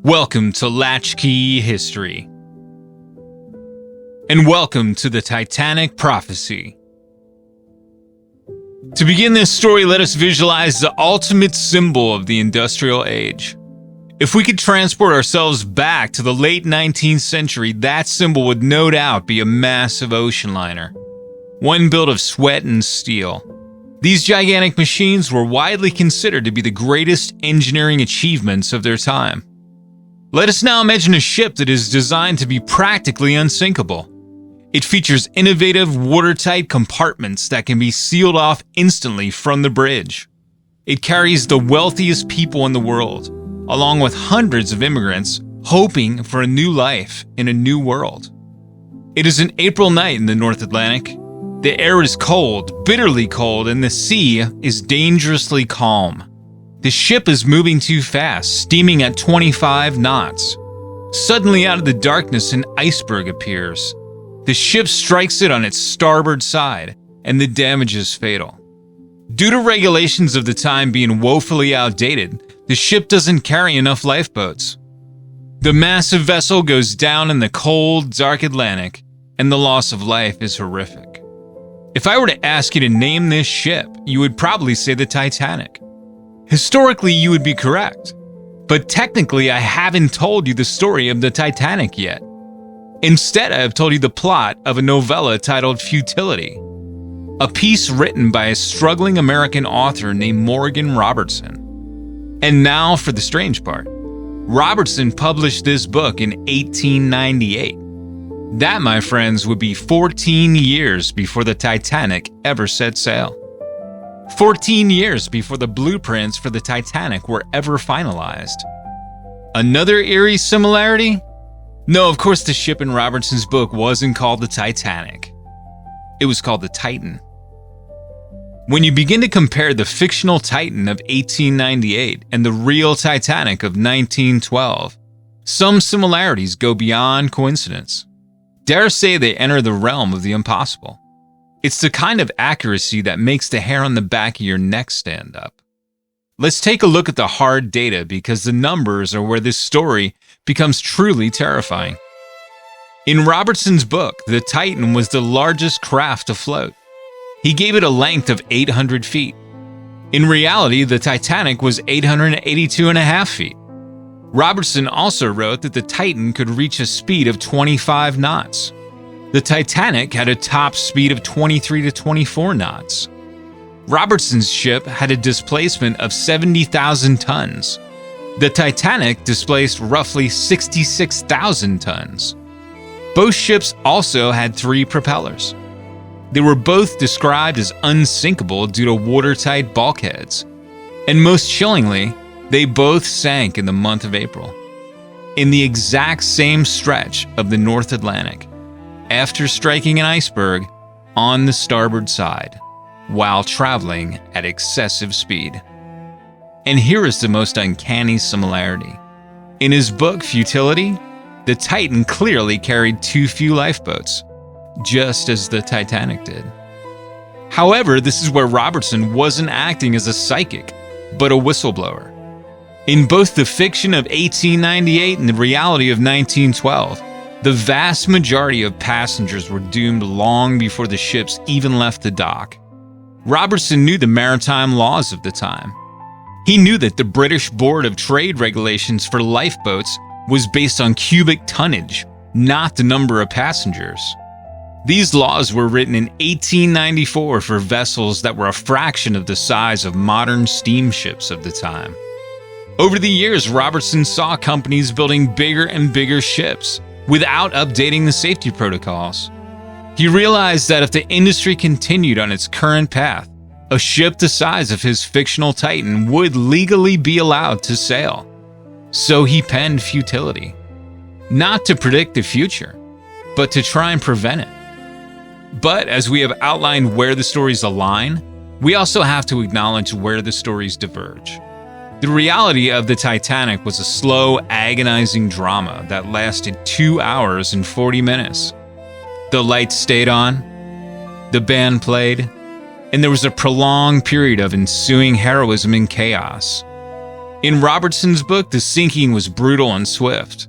Welcome to Latchkey History. And welcome to the Titanic Prophecy. To begin this story, let us visualize the ultimate symbol of the industrial age. If we could transport ourselves back to the late 19th century, that symbol would no doubt be a massive ocean liner, one built of sweat and steel. These gigantic machines were widely considered to be the greatest engineering achievements of their time. Let us now imagine a ship that is designed to be practically unsinkable. It features innovative, watertight compartments that can be sealed off instantly from the bridge. It carries the wealthiest people in the world, along with hundreds of immigrants hoping for a new life in a new world. It is an April night in the North Atlantic. The air is cold, bitterly cold, and the sea is dangerously calm. The ship is moving too fast, steaming at 25 knots. Suddenly, out of the darkness, an iceberg appears. The ship strikes it on its starboard side, and the damage is fatal. Due to regulations of the time being woefully outdated, the ship doesn't carry enough lifeboats. The massive vessel goes down in the cold, dark Atlantic, and the loss of life is horrific. If I were to ask you to name this ship, you would probably say the Titanic. Historically, you would be correct, but technically I haven't told you the story of the Titanic yet. Instead, I have told you the plot of a novella titled Futility, a piece written by a struggling American author named Morgan Robertson. And now for the strange part. Robertson published this book in 1898. That, my friends, would be 14 years before the Titanic ever set sail. 14 years before the blueprints for the Titanic were ever finalized. Another eerie similarity? No, of course the ship in Robertson's book wasn't called the Titanic. It was called the Titan. When you begin to compare the fictional Titan of 1898 and the real Titanic of 1912, some similarities go beyond coincidence. Dare say they enter the realm of the impossible. It's the kind of accuracy that makes the hair on the back of your neck stand up. Let's take a look at the hard data because the numbers are where this story becomes truly terrifying. In Robertson's book, the Titan was the largest craft afloat. He gave it a length of 800 feet. In reality, the Titanic was 882.5 feet. Robertson also wrote that the Titan could reach a speed of 25 knots. The Titanic had a top speed of 23 to 24 knots. Robertson's ship had a displacement of 70,000 tons. The Titanic displaced roughly 66,000 tons. Both ships also had 3 propellers. They were both described as unsinkable due to watertight bulkheads. And most chillingly, they both sank in the month of April, in the exact same stretch of the North Atlantic, after striking an iceberg on the starboard side, while traveling at excessive speed. And here is the most uncanny similarity. In his book, Futility, the Titan clearly carried too few lifeboats, just as the Titanic did. However, this is where Robertson wasn't acting as a psychic, but a whistleblower. In both the fiction of 1898 and the reality of 1912, the vast majority of passengers were doomed long before the ships even left the dock. Robertson knew the maritime laws of the time. He knew that the British Board of Trade regulations for lifeboats was based on cubic tonnage, not the number of passengers. These laws were written in 1894 for vessels that were a fraction of the size of modern steamships of the time. Over the years, Robertson saw companies building bigger and bigger ships without updating the safety protocols. He realized that if the industry continued on its current path, a ship the size of his fictional Titan would legally be allowed to sail. So he penned Futility, not to predict the future, but to try and prevent it. But as we have outlined where the stories align, we also have to acknowledge where the stories diverge. The reality of the Titanic was a slow, agonizing drama that lasted 2 hours and 40 minutes. The lights stayed on, the band played, and there was a prolonged period of ensuing heroism and chaos. In Robertson's book, the sinking was brutal and swift.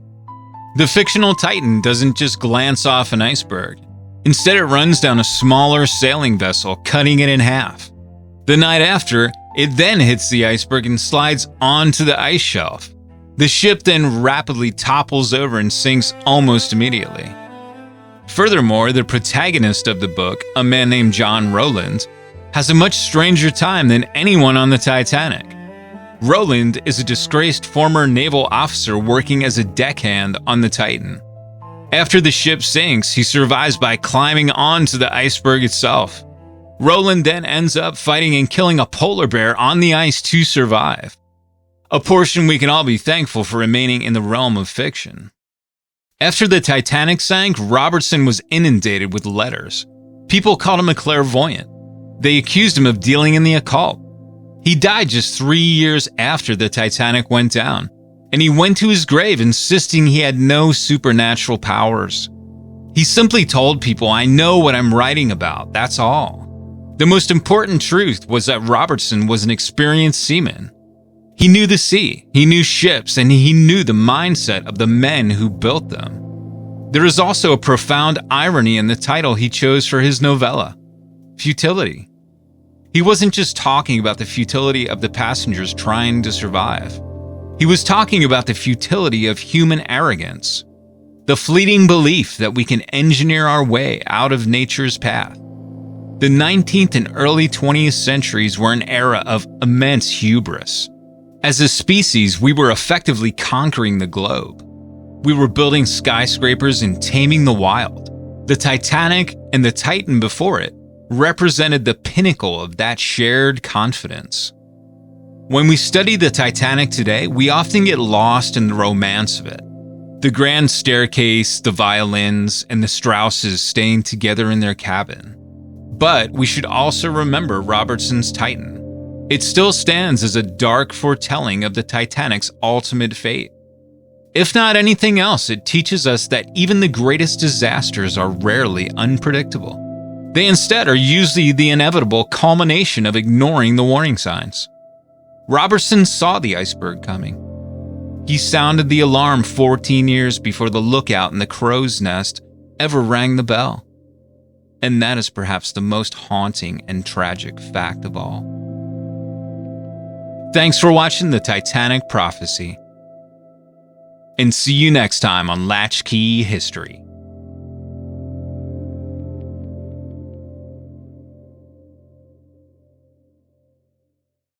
The fictional Titan doesn't just glance off an iceberg. Instead, it runs down a smaller sailing vessel, cutting it in half. The night after, it then hits the iceberg and slides onto the ice shelf. The ship then rapidly topples over and sinks almost immediately. Furthermore, the protagonist of the book, a man named John Rowland, has a much stranger time than anyone on the Titanic. Rowland is a disgraced former naval officer working as a deckhand on the Titan. After the ship sinks, he survives by climbing onto the iceberg itself. Rowland then ends up fighting and killing a polar bear on the ice to survive. A portion we can all be thankful for remaining in the realm of fiction. After the Titanic sank, Robertson was inundated with letters. People called him a clairvoyant. They accused him of dealing in the occult. He died just 3 years after the Titanic went down, and he went to his grave insisting he had no supernatural powers. He simply told people, "I know what I'm writing about, that's all." The most important truth was that Robertson was an experienced seaman. He knew the sea, he knew ships, and he knew the mindset of the men who built them. There is also a profound irony in the title he chose for his novella, Futility. He wasn't just talking about the futility of the passengers trying to survive. He was talking about the futility of human arrogance, the fleeting belief that we can engineer our way out of nature's path. The 19th and early 20th centuries were an era of immense hubris. As a species, we were effectively conquering the globe. We were building skyscrapers and taming the wild. The Titanic and the Titan before it represented the pinnacle of that shared confidence. When we study the Titanic today, we often get lost in the romance of it. The grand staircase, the violins, and the Strausses staying together in their cabin. But we should also remember Robertson's Titan. It still stands as a dark foretelling of the Titanic's ultimate fate. If not anything else, it teaches us that even the greatest disasters are rarely unpredictable. They instead are usually the inevitable culmination of ignoring the warning signs. Robertson saw the iceberg coming. He sounded the alarm 14 years before the lookout in the crow's nest ever rang the bell. And that is perhaps the most haunting and tragic fact of all. Thanks for watching the Titanic Prophecy. And see you next time on Latchkey History.